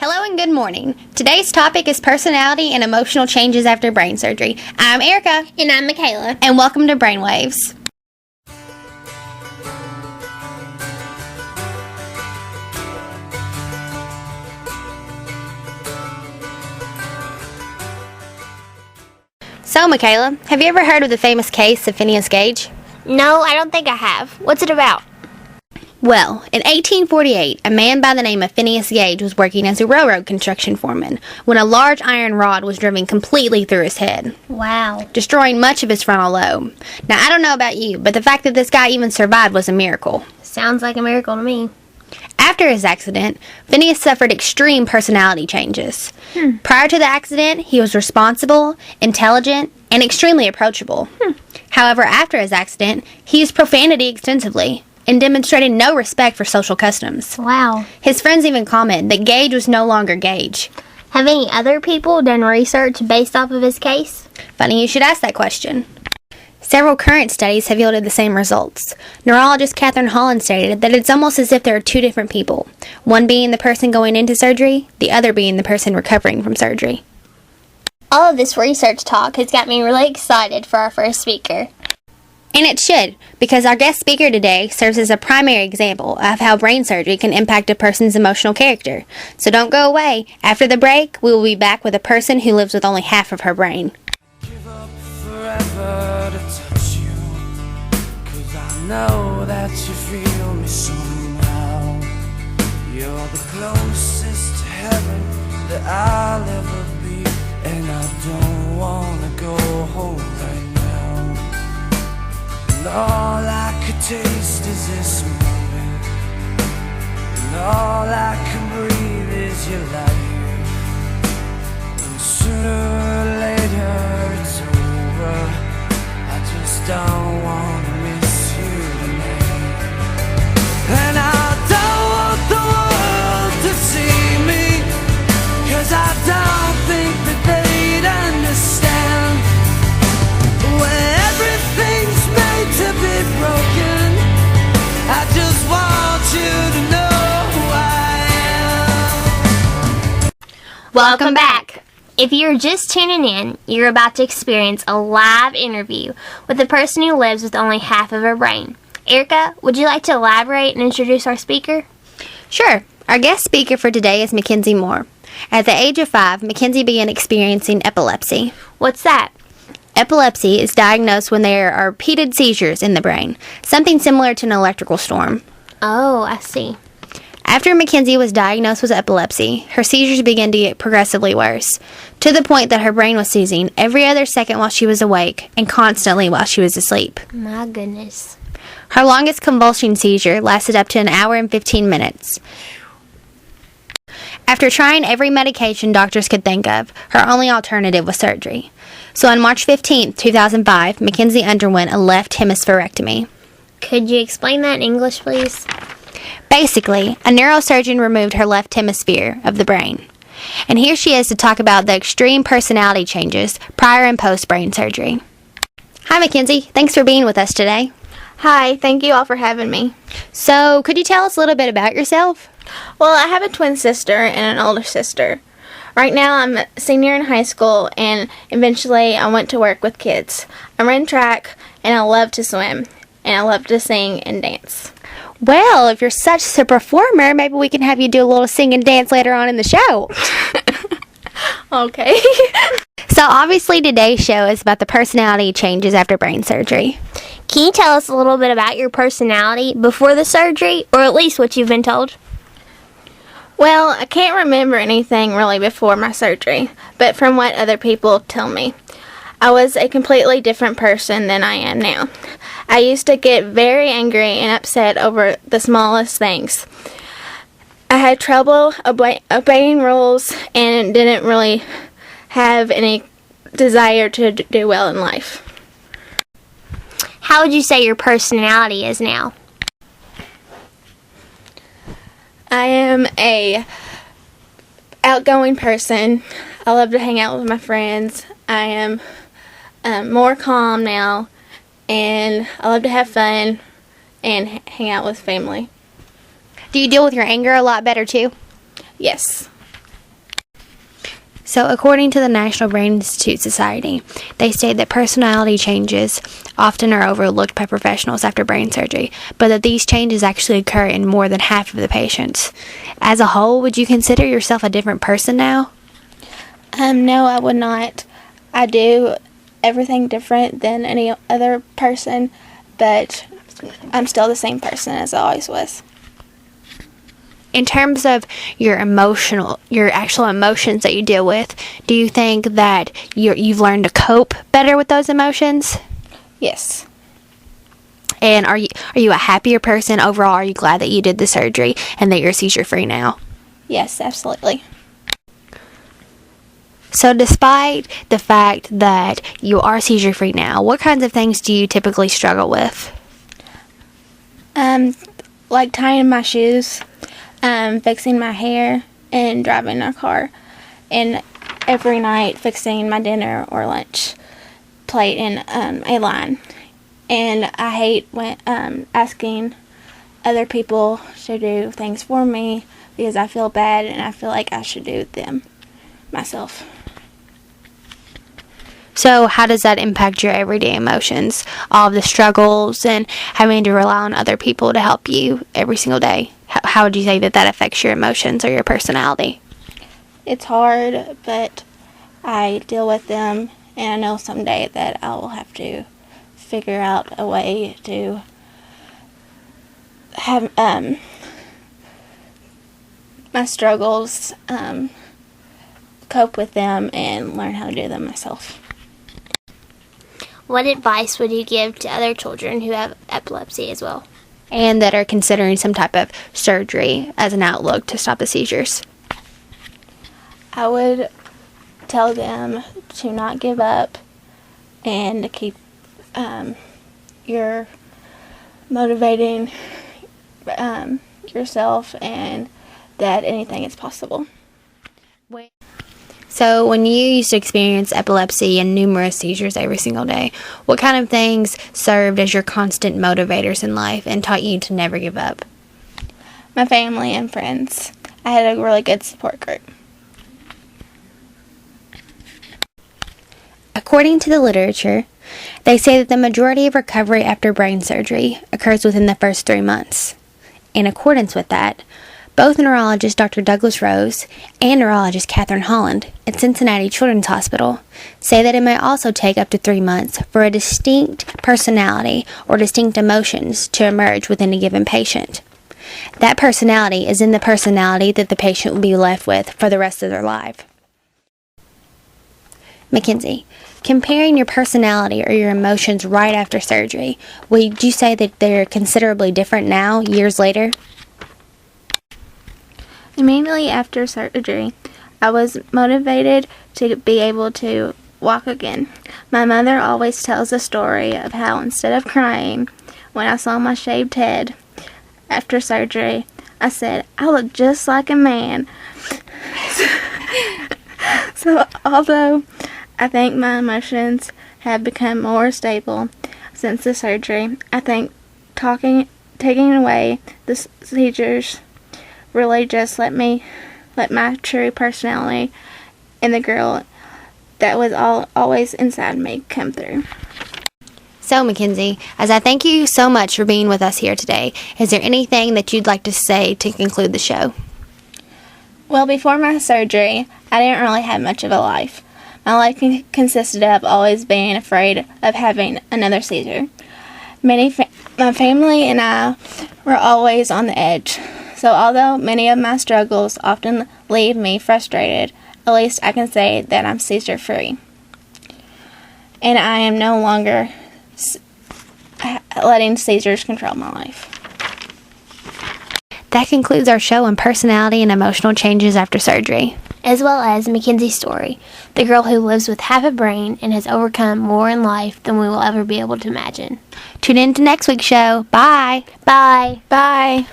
Hello and good morning. Today's topic is personality and emotional changes after brain surgery. I'm Erica. And I'm Michaela. And welcome to Brainwaves. So, Michaela, have you ever heard of the famous case of Phineas Gage? No, I don't think I have. What's it about? Well, in 1848, a man by the name of Phineas Gage was working as a railroad construction foreman when a large iron rod was driven completely through his head. Wow. Destroying much of his frontal lobe. Now, I don't know about you, but the fact that this guy even survived was a miracle. Sounds like a miracle to me. After his accident, Phineas suffered extreme personality changes. Prior to the accident, he was responsible, intelligent, and extremely approachable. However, after his accident, he used profanity extensively and demonstrated no respect for social customs. Wow. His friends even commented that Gage was no longer Gage. Have any other people done research based off of his case? Funny you should ask that question. Several current studies have yielded the same results. Neurologist Catherine Holland stated that it's almost as if there are two different people, one being the person going into surgery, the other being the person recovering from surgery. All of this research talk has got me really excited for our first speaker. And it should, because our guest speaker today serves as a primary example of how brain surgery can impact a person's emotional character. So don't go away. After the break, we will be back with a person who lives with only half of her brain. Give up forever to touch you, 'cause I know that you feel me somehow. You're the closest to heaven that I'll ever be, and I don't wanna go home right now. And all I could taste is this moment, and all I can breathe is your life. And sooner or later it's over, I just don't wanna miss you tonight. And I don't want the world to see me, 'cause I don't think that they'd understand. When everything's made to be broken, I just want you to know who I am. Welcome back. If you're just tuning in, you're about to experience a live interview with a person who lives with only half of her brain. Erica, would you like to elaborate and introduce our speaker? Sure. Our guest speaker for today is Mackenzie Moore. At the age of 5, Mackenzie began experiencing epilepsy. What's that? Epilepsy is diagnosed when there are repeated seizures in the brain, something similar to an electrical storm. Oh, I see. After Mackenzie was diagnosed with epilepsy, her seizures began to get progressively worse, to the point that her brain was seizing every other second while she was awake and constantly while she was asleep. My goodness. Her longest convulsing seizure lasted up to an hour and 15 minutes. After trying every medication doctors could think of, her only alternative was surgery. So on March 15, 2005, Mackenzie underwent a left hemispherectomy. Could you explain that in English, please? Basically, a neurosurgeon removed her left hemisphere of the brain. And here she is to talk about the extreme personality changes prior and post brain surgery. Hi, Mackenzie. Thanks for being with us today. Hi, thank you all for having me. So, could you tell us a little bit about yourself? Well, I have a twin sister and an older sister. Right now I'm a senior in high school, and eventually I went to work with kids. I ran track, and I love to swim, and I love to sing and dance. Well, if you're such a performer, maybe we can have you do a little sing and dance later on in the show. Okay. So obviously today's show is about the personality changes after brain surgery. Can you tell us a little bit about your personality before the surgery, or at least what you've been told? Well, I can't remember anything really before my surgery, but from what other people tell me, I was a completely different person than I am now. I used to get very angry and upset over the smallest things. I had trouble obeying rules and didn't really have any desire to do well in life. How would you say your personality is now? I am a outgoing person. I love to hang out with my friends. I am more calm now, and I love to have fun and hang out with family. Do you deal with your anger a lot better too? Yes. So, according to the National Brain Institute Society, they state that personality changes often are overlooked by professionals after brain surgery, but that these changes actually occur in more than half of the patients. As a whole, would you consider yourself a different person now? No, I would not. I do everything different than any other person, but I'm still the same person as I always was. In terms of your actual emotions that you deal with, do you think that you've learned to cope better with those emotions? Yes. And are you a happier person overall? Are you glad that you did the surgery and that you're seizure free now? Yes, absolutely. So despite the fact that you are seizure free now, what kinds of things do you typically struggle with? Like tying my shoes, fixing my hair, and driving a car, and every night fixing my dinner or lunch plate in a line. And I hate when asking other people to do things for me because I feel bad and I feel like I should do them myself. So how does that impact your everyday emotions? All of the struggles and having to rely on other people to help you every single day. How would you say that affects your emotions or your personality? It's hard, but I deal with them, and I know someday that I will have to figure out a way to have my struggles, cope with them, and learn how to do them myself. What advice would you give to other children who have epilepsy as well? And that are considering some type of surgery as an outlook to stop the seizures? I would tell them to not give up and to keep your motivating yourself, and that anything is possible. So when you used to experience epilepsy and numerous seizures every single day, what kind of things served as your constant motivators in life and taught you to never give up? My family and friends. I had a really good support group. According to the literature, they say that the majority of recovery after brain surgery occurs within the first 3 months. In accordance with that, both neurologist Dr. Douglas Rose and neurologist Catherine Holland at Cincinnati Children's Hospital say that it may also take up to 3 months for a distinct personality or distinct emotions to emerge within a given patient. That personality is in the personality that the patient will be left with for the rest of their life. Mackenzie, comparing your personality or your emotions right after surgery, would you say that they're considerably different now, years later? Immediately after surgery, I was motivated to be able to walk again. My mother always tells the story of how instead of crying when I saw my shaved head after surgery, I said, I look just like a man. So although I think my emotions have become more stable since the surgery, I think taking away the seizures really just let my true personality and the girl that was always inside me come through. So, Mackenzie, as I thank you so much for being with us here today, is there anything that you'd like to say to conclude the show? Well, before my surgery, I didn't really have much of a life. My life consisted of always being afraid of having another seizure. My family and I were always on the edge. So although many of my struggles often leave me frustrated, at least I can say that I'm seizure free. And I am no longer letting seizures control my life. That concludes our show on personality and emotional changes after surgery. As well as Mackenzie's story, the girl who lives with half a brain and has overcome more in life than we will ever be able to imagine. Tune in to next week's show. Bye! Bye! Bye!